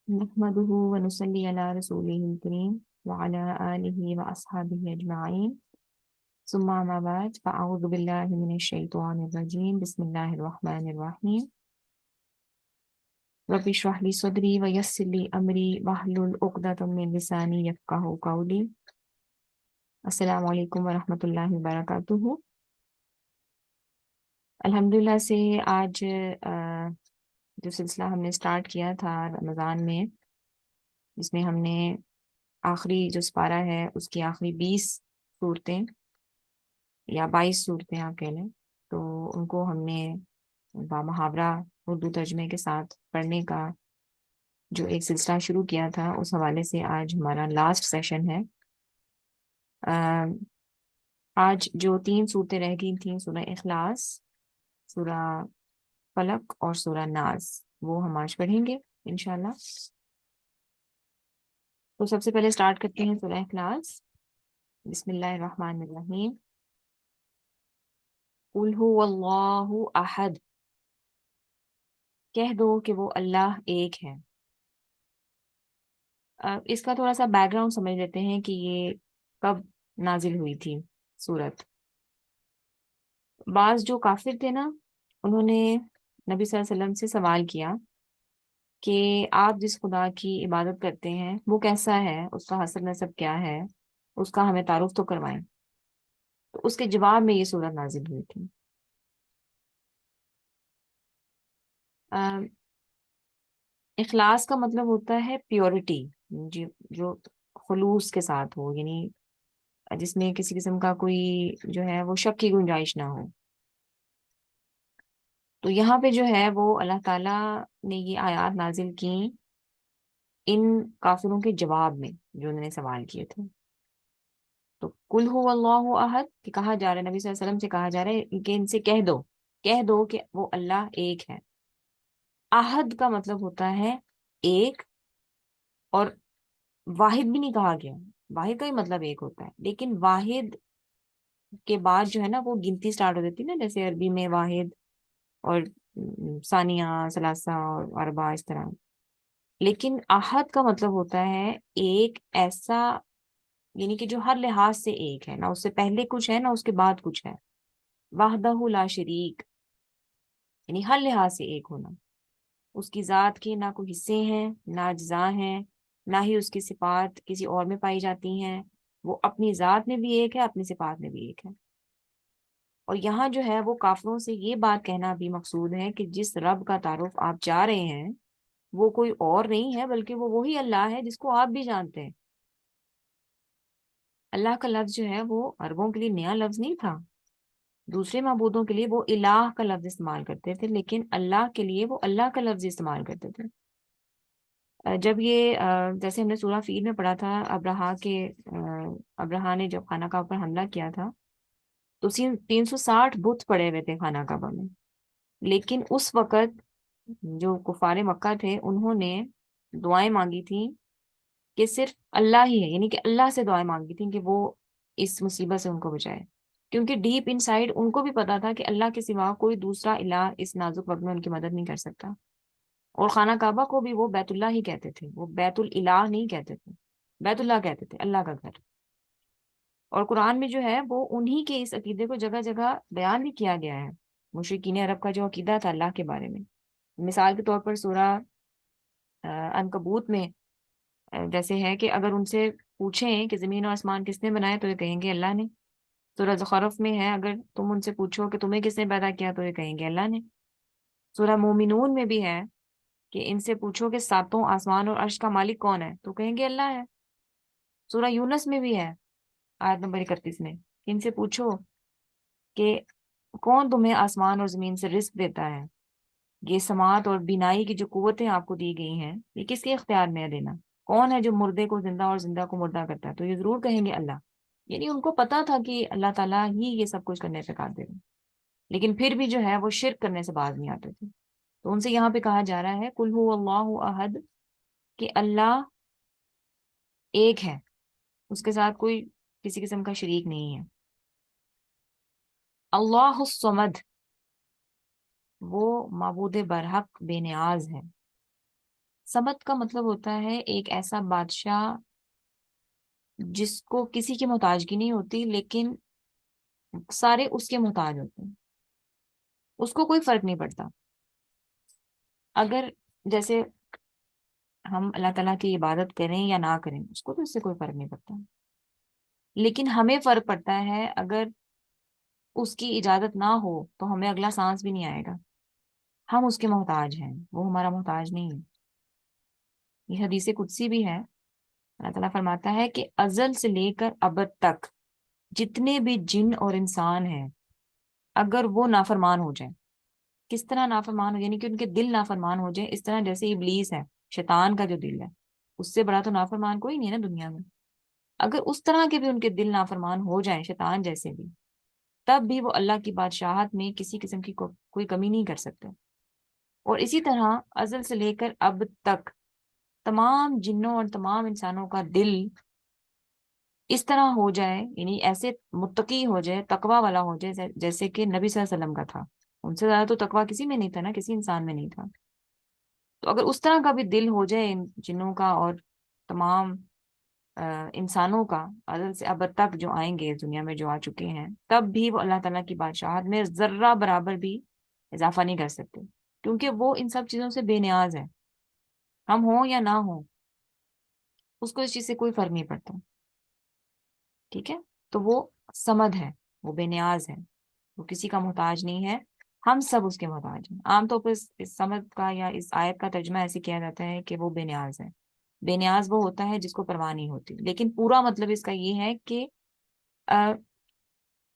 نحمده ونصلي على رسوله الكريم وعلى آله وأصحابه أجمعين ثم أما بعد فأعوذ بالله من الشيطان الرجيم بسم الله الرحمن الرحيم رب اشرح لي صدري ويسر لي أمري واحلل عقدة من لساني يفقهوا قولي السلام علیکم ورحمۃ اللہ وبرکاتہ۔ الحمدللہ سے آج جو سلسلہ ہم نے سٹارٹ کیا تھا رمضان میں، جس میں ہم نے آخری جو سپارہ ہے اس کی آخری 20 صورتیں یا 22 صورتیں آپ کہہ لیں، تو ان کو ہم نے بامحاورہ اردو ترجمے کے ساتھ پڑھنے کا جو ایک سلسلہ شروع کیا تھا، اس حوالے سے آج ہمارا لاسٹ سیشن ہے۔ آج جو 3 صورتیں رہ گئی تھیں، سورہ اخلاص، سورہ فلق اور سورہ ناز، وہ ہم آج پڑھیں گے انشاءاللہ۔ تو سب سے پہلے سٹارٹ کرتے ہیں سورہ اخلاص۔ بسم اللہ الرحمن الرحیم۔ قل هو اللہ احد، کہہ دو کہ وہ اللہ ایک ہے۔ اس کا تھوڑا سا بیک گراؤنڈ سمجھ لیتے ہیں کہ یہ کب نازل ہوئی تھی سورت۔ بعض جو کافر تھے نا، انہوں نے نبی صلی اللہ علیہ وسلم سے سوال کیا کہ آپ جس خدا کی عبادت کرتے ہیں وہ کیسا ہے، اس کا حسب نسب کیا ہے، اس کا ہمیں تعارف تو کروائیں۔ تو اس کے جواب میں یہ سورت نازل ہوئی تھی۔ اخلاص کا مطلب ہوتا ہے پیورٹی، جو خلوص کے ساتھ ہو، یعنی جس میں کسی قسم کا کوئی جو ہے وہ شک کی گنجائش نہ ہو۔ تو یہاں پہ جو ہے وہ اللہ تعالیٰ نے یہ آیات نازل کی ان کافروں کے جواب میں جو انہوں نے سوال کیے تھے۔ تو قل هو اللہ احد کہ کہا جا رہا ہے، نبی صلی اللہ علیہ وسلم سے کہا جا رہا ہے کہ ان سے کہہ دو کہ وہ اللہ ایک ہے۔ احد کا مطلب ہوتا ہے ایک، اور واحد بھی نہیں کہا گیا، واحد کا ہی مطلب ایک ہوتا ہے، لیکن واحد کے بعد جو ہے نا وہ گنتی سٹارٹ ہو جاتی ہے نا، جیسے عربی میں واحد اور ثانیہ، ثلاثہ اور اربع، اس طرح۔ لیکن احد کا مطلب ہوتا ہے ایک ایسا، یعنی کہ جو ہر لحاظ سے ایک ہے، نہ اس سے پہلے کچھ ہے نہ اس کے بعد کچھ ہے۔ وحدہ لا شریک، یعنی ہر لحاظ سے ایک ہونا۔ اس کی ذات کے نہ کوئی حصے ہیں نہ اجزاء ہیں، نہ ہی اس کی صفات کسی اور میں پائی جاتی ہیں۔ وہ اپنی ذات میں بھی ایک ہے، اپنی صفات میں بھی ایک ہے۔ اور یہاں جو ہے وہ کافروں سے یہ بات کہنا بھی مقصود ہے کہ جس رب کا تعارف آپ چاہ رہے ہیں وہ کوئی اور نہیں ہے، بلکہ وہ وہی اللہ ہے جس کو آپ بھی جانتے ہیں۔ اللہ کا لفظ جو ہے وہ عربوں کے لیے نیا لفظ نہیں تھا، دوسرے معبودوں کے لیے وہ الہ کا لفظ استعمال کرتے تھے، لیکن اللہ کے لیے وہ اللہ کا لفظ استعمال کرتے تھے۔ جب یہ جیسے ہم نے سورہ فیل میں پڑھا تھا، ابرہا نے جب خانہ کعبہ پر حملہ کیا تھا تو 360 بت پڑے ہوئے تھے خانہ کعبہ میں، لیکن اس وقت جو کفار مکہ تھے انہوں نے دعائیں مانگی تھیں کہ صرف اللہ ہی ہے، یعنی کہ اللہ سے دعائیں مانگی تھیں کہ وہ اس مصیبت سے ان کو بچائے، کیونکہ ڈیپ ان سائڈ ان کو بھی پتا تھا کہ اللہ کے سوا کوئی دوسرا الہ اس نازک وقت میں ان کی مدد نہیں کر سکتا۔ اور خانہ کعبہ کو بھی وہ بیت اللہ ہی کہتے تھے، وہ بیت الالہ نہیں کہتے تھے، بیت اللہ کہتے تھے، اللہ کا گھر۔ اور قرآن میں جو ہے وہ انہی کے اس عقیدے کو جگہ جگہ بیان بھی کیا گیا ہے، مشرکین عرب کا جو عقیدہ تھا اللہ کے بارے میں۔ مثال کے طور پر سورہ عنکبوت میں جیسے ہے کہ اگر ان سے پوچھیں کہ زمین اور آسمان کس نے بنائے تو یہ کہیں گے اللہ نے۔ سورہ زخرف میں ہے، اگر تم ان سے پوچھو کہ تمہیں کس نے پیدا کیا تو یہ کہیں گے اللہ نے۔ سورہ مومنون میں بھی ہے کہ ان سے پوچھو کہ ساتوں آسمان اور عرش کا مالک کون ہے تو کہیں گے اللہ ہے۔ سورہ یونس میں بھی ہے آیت نمبر 31 میں، ان سے پوچھو کہ کون تمہیں آسمان اور زمین سے رزق دیتا ہے، یہ سماعت اور بینائی کی جو قوتیں آپ کو دی گئی ہیں یہ کس کے اختیار میں ہے دینا، کون ہے جو مردے کو زندہ اور زندہ کو مردہ کرتا ہے، تو یہ ضرور کہیں گے اللہ۔ یعنی ان کو پتا تھا کہ اللہ تعالیٰ ہی یہ سب کچھ کرنے پہ قادر ہے، لیکن پھر بھی جو ہے وہ شرک کرنے سے باز نہیں آتے تھے۔ تو ان سے یہاں پہ کہا جا رہا ہے قل هو اللہ احد کہ اللہ ایک ہے، اس کے ساتھ کوئی کسی قسم کا شریک نہیں ہے۔ اللہ الصمد، وہ معبود برحق بے نیاز ہے۔ سمد کا مطلب ہوتا ہے ایک ایسا بادشاہ جس کو کسی کی محتاجگی نہیں ہوتی لیکن سارے اس کے محتاج ہوتے ہیں، اس کو کوئی فرق نہیں پڑتا. اگر جیسے ہم اللہ تعالیٰ کی عبادت کریں یا نہ کریں، اس کو تو اس سے کوئی فرق نہیں پڑتا، لیکن ہمیں فرق پڑتا ہے اگر اس کی اجازت نہ ہو تو ہمیں اگلا سانس بھی نہیں آئے گا. ہم اس کے محتاج ہیں، وہ ہمارا محتاج نہیں ہے. یہ حدیث قدسی بھی ہے. اللہ تعالیٰ فرماتا ہے کہ ازل سے لے کر ابد تک جتنے بھی جن اور انسان ہیں، اگر وہ نافرمان ہو جائیں. کس طرح نافرمان ہو؟ یعنی کہ ان کے دل نافرمان ہو جائیں، اس طرح جیسے ابلیس ہے، شیطان کا جو دل ہے، اس سے بڑا تو نافرمان کوئی نہیں ہے نا دنیا میں. اگر اس طرح کے بھی ان کے دل نافرمان ہو جائیں، شیطان جیسے بھی، تب بھی وہ اللہ کی بادشاہت میں کسی قسم کی کوئی کمی نہیں کر سکتے. اور اسی طرح ازل سے لے کر اب تک تمام جنوں اور تمام انسانوں کا دل اس طرح ہو جائے، یعنی ایسے متقی ہو جائے، تقوی والا ہو جائے، جیسے کہ نبی صلی اللہ علیہ وسلم کا تھا. ان سے زیادہ تو تقوی کسی میں نہیں تھا نا، کسی انسان میں نہیں تھا. تو اگر اس طرح کا بھی دل ہو جائے ان جنوں کا اور تمام انسانوں کا، ازل سے اب تک جو آئیں گے دنیا میں، جو آ چکے ہیں، تب بھی وہ اللہ تعالیٰ کی بادشاہت میں ذرہ برابر بھی اضافہ نہیں کر سکتے، کیونکہ وہ ان سب چیزوں سے بے نیاز ہے. ہم ہوں یا نہ ہوں، اس کو اس چیز سے کوئی فرق نہیں پڑتا. ٹھیک ہے؟ تو وہ سمد ہے، وہ بے نیاز ہے، وہ کسی کا محتاج نہیں ہے. ہم سب اس کے محتاج ہیں. عام طور پر اس سمد کا یا اس آیت کا ترجمہ ایسے کیا جاتا ہے کہ وہ بے نیاز ہے. بے نیاز وہ ہوتا ہے جس کو پرواہ نہیں ہوتی، لیکن پورا مطلب اس کا یہ ہے کہ آ،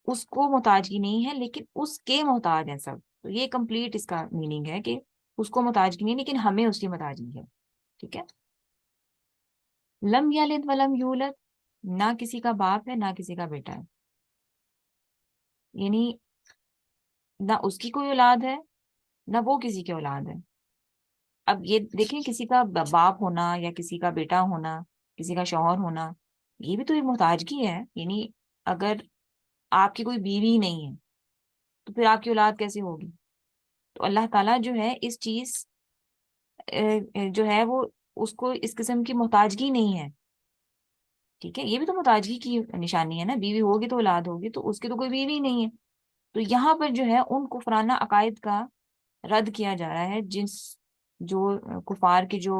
اس کو محتاجگی نہیں ہے لیکن اس کے محتاج ہیں سب. تو یہ کمپلیٹ اس کا میننگ ہے کہ اس کو محتاجگی نہیں لیکن ہمیں اس کی محتاجگی ہے. ٹھیک ہے؟ لم یلد ولم یولد، نہ کسی کا باپ ہے نہ کسی کا بیٹا ہے. یعنی نہ اس کی کوئی اولاد ہے نہ وہ کسی کی اولاد ہے. اب یہ دیکھیں، کسی کا باپ ہونا یا کسی کا بیٹا ہونا، کسی کا شوہر ہونا، یہ بھی تو ایک محتاجگی ہے. یعنی اگر آپ کی کوئی بیوی نہیں ہے تو پھر آپ کی اولاد کیسے ہوگی؟ تو اللہ تعالیٰ جو ہے اس چیز جو ہے وہ اس کو اس قسم کی محتاجگی نہیں ہے. ٹھیک ہے؟ یہ بھی تو محتاجگی کی نشانی ہے نا، بیوی ہوگی تو اولاد ہوگی، تو اس کی تو کوئی بیوی نہیں ہے. تو یہاں پر جو ہے ان کفرانہ عقائد کا رد کیا جا رہا ہے، جو کفار کے جو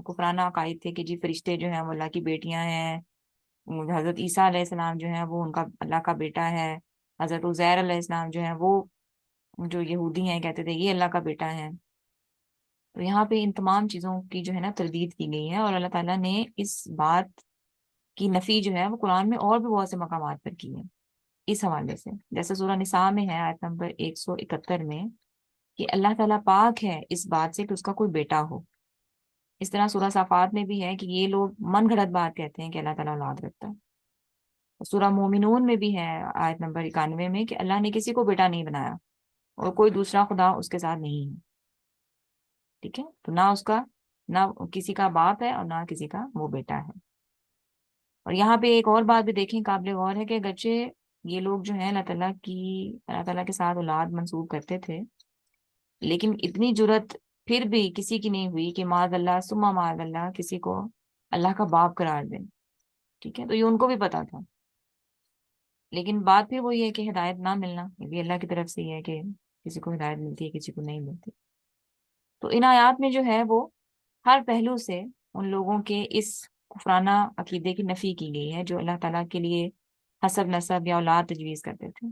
کفرانہ عقائد تھے کہ جی فرشتے جو ہیں وہ اللہ کی بیٹیاں ہیں، حضرت عیسیٰ علیہ السلام جو ہے وہ ان کا اللہ کا بیٹا ہے، حضرت عزیر علیہ السلام جو ہے وہ جو یہودی ہیں کہتے تھے یہ اللہ کا بیٹا ہے. تو یہاں پہ ان تمام چیزوں کی جو ہے نا تردید کی گئی ہے، اور اللہ تعالیٰ نے اس بات کی نفی جو ہے وہ قرآن میں اور بھی بہت سے مقامات پر کی ہے اس حوالے سے. جیسے سورہ نساء میں ہے آیت نمبر 171 میں کہ اللہ تعالیٰ پاک ہے اس بات سے کہ اس کا کوئی بیٹا ہو. اس طرح سورہ صافات میں بھی ہے کہ یہ لوگ من گھڑت بات کہتے ہیں کہ اللہ تعالیٰ اولاد رکھتا ہے. سورہ مومنون میں بھی ہے آیت نمبر 91 میں کہ اللہ نے کسی کو بیٹا نہیں بنایا اور کوئی دوسرا خدا اس کے ساتھ نہیں ہے. ٹھیک ہے؟ تو نہ اس کا، نہ کسی کا باپ ہے اور نہ کسی کا وہ بیٹا ہے. اور یہاں پہ ایک اور بات بھی دیکھیں قابل غور ہے کہ اگرچہ یہ لوگ جو ہیں اللہ تعالیٰ کے ساتھ اولاد منسوب کرتے تھے، لیکن اتنی جرت پھر بھی کسی کی نہیں ہوئی کہ معاذ اللہ ثم معاذ اللہ کسی کو اللہ کا باپ قرار دیں. ٹھیک ہے؟ تو یہ ان کو بھی پتا تھا. لیکن بات پھر وہی ہے کہ ہدایت نہ ملنا یہ بھی اللہ کی طرف سے ہی ہے کہ کسی کو ہدایت ملتی ہے کسی کو نہیں ملتی. تو ان آیات میں جو ہے وہ ہر پہلو سے ان لوگوں کے اس کفرانہ عقیدے کی نفی کی گئی ہے جو اللہ تعالیٰ کے لیے حسب نسب یا اولاد تجویز کرتے تھے.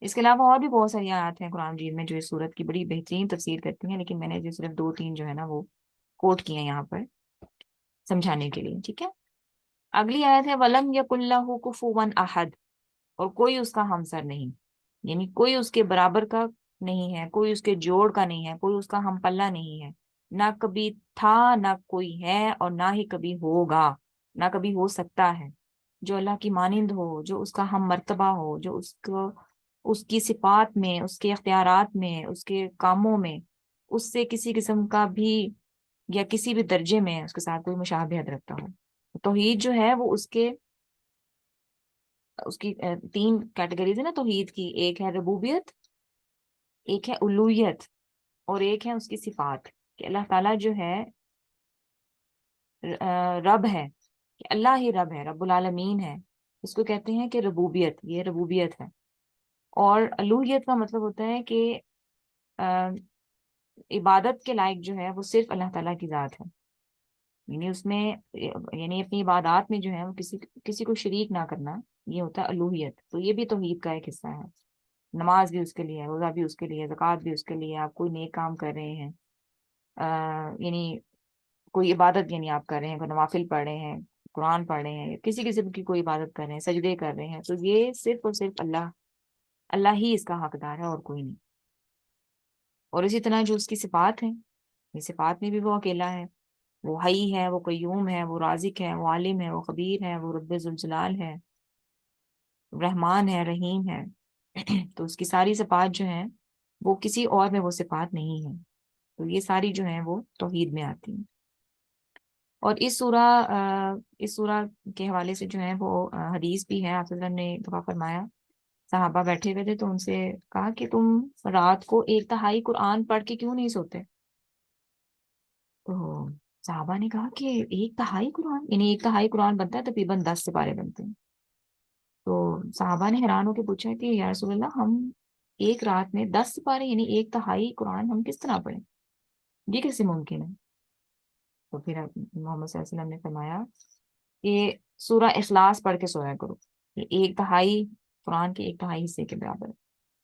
اس کے علاوہ اور بھی بہت ساری آیات ہیں قرآن مجید میں جو اس صورت کی بڑی بہترین تفسیر کرتی ہیں، لیکن میں نے جو صرف 2-3 جو ہے نا وہ کوٹ کی ہیں یہاں پر سمجھانے کے لیے. ٹھیک ہے؟ اگلی آیت ہے وَلَمْ يَكُنْ لَهُ كُفُوًا أَحَدٌ، اور کوئی اس کا ہمسر نہیں، یعنی کوئی اس کے برابر کا نہیں ہے، کوئی اس کے جوڑ کا نہیں ہے، کوئی اس کا ہم پلہ نہیں ہے. نہ کبھی تھا، نہ کوئی ہے، اور نہ ہی کبھی ہوگا، نہ کبھی ہو سکتا ہے، جو اللہ کی مانند ہو، جو اس کا ہم مرتبہ ہو، جو اس کی صفات میں، اس کے اختیارات میں، اس کے کاموں میں اس سے کسی قسم کا بھی یا کسی بھی درجے میں اس کے ساتھ کوئی مشابہت رکھتا ہو. توحید جو ہے وہ اس کی 3 کیٹیگریز ہے نا توحید کی. ایک ہے ربوبیت، ایک ہے الوہیت، اور ایک ہے اس کی صفات. کہ اللہ تعالیٰ جو ہے رب ہے، کہ اللہ ہی رب ہے، رب العالمین ہے. اس کو کہتے ہیں کہ ربوبیت، یہ ربوبیت ہے. اور الوہیت کا مطلب ہوتا ہے کہ آ، عبادت کے لائق جو ہے وہ صرف اللہ تعالیٰ کی ذات ہے. یعنی اس میں، یعنی اپنی عبادات میں جو ہے وہ کسی کو شریک نہ کرنا، یہ ہوتا ہے الوہیت. تو یہ بھی توحید کا ایک حصہ ہے. نماز بھی اس کے لیے ہے، روزہ بھی اس کے لیے، زکوٰۃ بھی اس کے لیے. آپ کوئی نیک کام کر رہے ہیں، یعنی کوئی عبادت یعنی آپ کر رہے ہیں، کوئی نوافل پڑھ رہے ہیں، قرآن پڑھ رہے ہیں، یا کسی قسم کی کوئی عبادت کر رہے ہیں، سجدے کر رہے ہیں، تو یہ صرف اور صرف اللہ ہی اس کا حقدار ہے، اور کوئی نہیں. اور اسی طرح جو اس کی صفات ہیں، یہ صفات میں بھی وہ اکیلا ہے. وہ حی ہے، وہ قیوم ہے، وہ رازق ہے، وہ عالم ہے، وہ خبیر ہے، وہ رب ذوالجلال ہے، رحمان ہے، رحیم ہے. تو اس کی ساری صفات جو ہیں وہ کسی اور میں وہ صفات نہیں ہیں. تو یہ ساری جو ہیں وہ توحید میں آتی ہیں. اور اس سورہ کے حوالے سے جو ہے وہ حدیث بھی ہے. آپ صلی اللہ علیہ وسلم نے دعا فرمایا، صحابہ بیٹھے ہوئے تھے تو ان سے کہا کہ تم رات کو 1/3 قرآن پڑھ کے کیوں نہیں سوتے؟ تو صحابہ نے کہا کہ 1/3 قرآن، یعنی 1/3 قرآن بنتا ہے تقریباً 10 سپارے بنتے ہیں. تو صحابہ نے حیران ہو کے پوچھا کہ یا رسول اللہ، ہم ایک رات میں 10 سپارے یعنی 1/3 قرآن ہم کس طرح پڑھیں؟ یہ کیسے ممکن ہے؟ تو پھر محمد صلی اللہ علیہ وسلم نے فرمایا کہ سورہ اخلاص پڑھ کے سویا کرو. یہ 1/3 قرآن کے 1/3 حصے کے برابر ہے.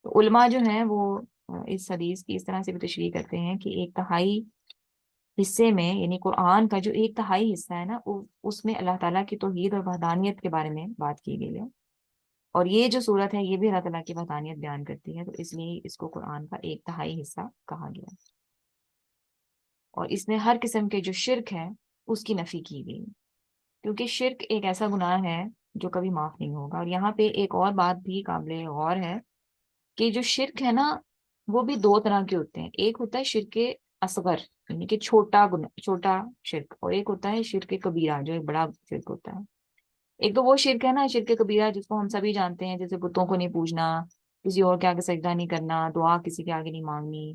تو علماء جو ہیں وہ اس حدیث کی اس طرح سے بھی تشریح کرتے ہیں کہ 1/3 حصے میں، یعنی قرآن کا جو 1/3 حصہ ہے نا، اس میں اللہ تعالیٰ کی توحید اور وحدانیت کے بارے میں بات کی گئی ہے. اور یہ جو صورت ہے یہ بھی اللہ تعالیٰ کی وحدانیت بیان کرتی ہے، تو اس لیے اس کو قرآن کا 1/3 حصہ کہا گیا. اور اس میں ہر قسم کے جو شرک ہے اس کی نفی کی گئی، کیونکہ شرک ایک ایسا گناہ ہے جو کبھی معاف نہیں ہوگا. اور یہاں پہ ایک اور بات بھی قابل غور ہے کہ جو شرک ہے نا، وہ بھی دو طرح کے ہوتے ہیں. ایک ہوتا ہے شرک اصغر، یعنی کہ چھوٹا گناہ، چھوٹا شرک. اور ایک ہوتا ہے شرک کبیرہ، جو ایک بڑا شرک ہوتا ہے. ایک تو وہ شرک ہے نا، شرک کبیرہ، جس کو ہم سبھی جانتے ہیں، جیسے بتوں کو نہیں پوجنا، کسی اور کے آگے سجدہ نہیں کرنا، دعا کسی کے آگے نہیں مانگنی.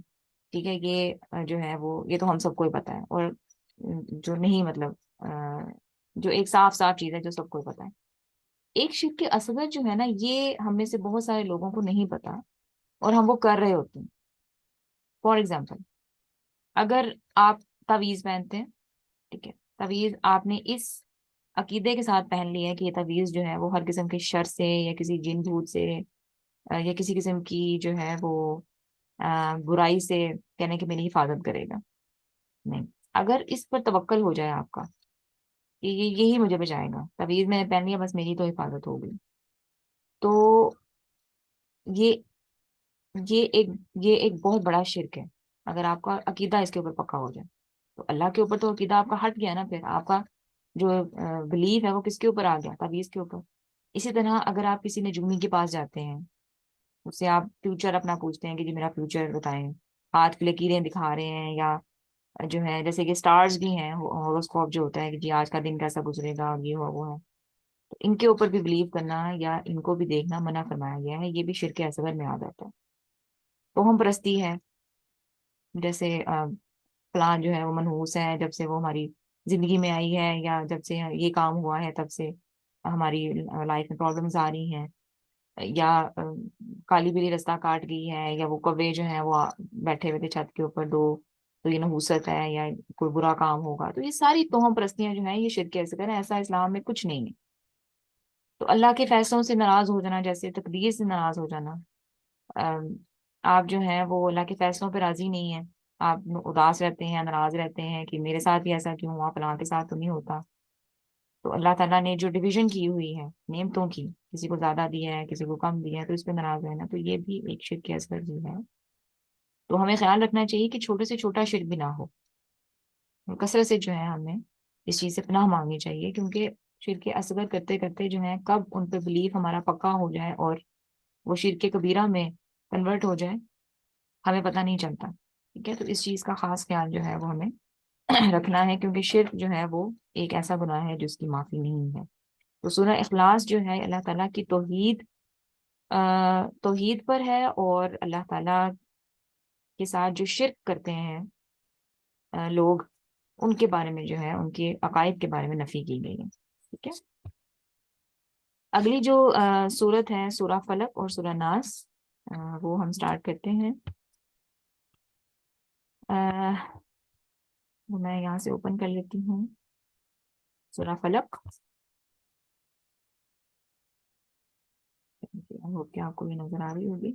ٹھیک ہے، یہ جو ہے وہ، یہ تو ہم سب کو ہی پتا ہے. اور جو نہیں، مطلب جو ایک صاف صاف چیز ہے جو سب کو پتا ہے. ایک شرک اصغر جو ہے نا، یہ ہم میں سے بہت سارے لوگوں کو نہیں پتا، اور ہم وہ کر رہے ہوتے ہیں. فار ایگزامپل، اگر آپ تعویذ پہنتے ہیں، ٹھیک ہے، تعویذ آپ نے اس عقیدے کے ساتھ پہن لی ہے کہ یہ تعویذ جو ہے وہ ہر قسم کے شر سے، یا کسی جن بھوت سے، یا کسی قسم کی جو ہے وہ برائی سے، کہنے کہ میری حفاظت کرے گا. نہیں، اگر اس پر توکل ہو جائے آپ کا کہ یہی مجھے بچائے گا، تعویذ میں نے پہن لیا، بس میری تو حفاظت ہو گئی، تو یہ یہ ایک یہ ایک بہت بڑا شرک ہے. اگر آپ کا عقیدہ اس کے اوپر پکا ہو جائے تو اللہ کے اوپر تو عقیدہ آپ کا ہٹ گیا نا. پھر آپ کا جو بلیف ہے وہ کس کے اوپر آ گیا؟ تعویذ کے اوپر. اسی طرح اگر آپ کسی نجومی کے پاس جاتے ہیں، اس سے آپ فیوچر اپنا پوچھتے ہیں کہ جی میرا فیوچر بتائیں، ہاتھ پہ لکیریں دکھا رہے ہیں، یا جو ہے جیسے کہ سٹارز بھی ہیں، ہوروسکوپ جو ہوتا ہے کہ جی آج کا دن کیسا گزرے گا، اور یہ ہوا وہ ہے، تو ان کے اوپر بھی بلیو کرنا یا ان کو بھی دیکھنا منع فرمایا گیا ہے. یہ بھی شرک اصغر میں آ جاتا ہے. تو ہم پرستی ہے، جیسے فلاں جو ہے وہ منحوس ہے، جب سے وہ ہماری زندگی میں آئی ہے، یا جب سے یہ کام ہوا ہے تب سے ہماری لائف میں پرابلمس آ رہی ہیں، یا کالی بلی رستہ کاٹ گئی ہے، یا وہ کوے جو ہیں وہ بیٹھے ہوئے تھے چھت کے اوپر دو، تو یہ نحوست ہے، یا کوئی برا کام ہوگا. تو یہ ساری توہم پرستیاں جو ہیں یہ شرک اصغر ہے. ایسا اسلام میں کچھ نہیں ہے. تو اللہ کے فیصلوں سے ناراض ہو جانا، جیسے تقدیر سے ناراض ہو جانا، ام، آپ جو ہیں وہ اللہ کے فیصلوں پہ راضی نہیں ہیں، آپ اداس رہتے ہیں، ناراض رہتے ہیں کہ میرے ساتھ بھی ایسا کیوں ہوا، فلاں کے ساتھ تو نہیں ہوتا. تو اللہ تعالیٰ نے جو ڈویژن کی ہوئی ہے نعمتوں کی، کسی کو زیادہ دیا ہے، کسی کو کم دیا ہے، تو اس پہ ناراض رہنا، تو یہ بھی ایک شرک اصغر بھی ہے. تو ہمیں خیال رکھنا چاہیے کہ چھوٹے سے چھوٹا شرک بھی نہ ہو. اور کثرت سے جو ہے ہمیں اس چیز سے پناہ مانگنی چاہیے، کیونکہ شرک اصغر کرتے کرتے جو ہے کب ان پہ بلیف ہمارا پکا ہو جائے اور وہ شرک کبیرہ میں کنورٹ ہو جائے، ہمیں پتہ نہیں چلتا. ٹھیک ہے، تو اس چیز کا خاص خیال جو ہے وہ ہمیں رکھنا ہے، کیونکہ شرک جو ہے وہ ایک ایسا گناہ ہے جس کی معافی نہیں ہے. تو سورہ اخلاص جو ہے اللہ تعالیٰ کی توحید پر ہے، اور اللہ تعالیٰ کے ساتھ جو شرک کرتے ہیں لوگ، ان کے بارے میں جو ہے ان کے عقائد کے بارے میں نفی کی گئی ہے. ٹھیک ہے. اگلی جو سورت ہے سورہ فلق اور سورہ ناس، وہ ہم سٹارٹ کرتے ہیں. وہ میں یہاں سے اوپن کر لیتی ہوں سورہ فلق. کیا آپ کو یہ نظر آ رہی ہوگی؟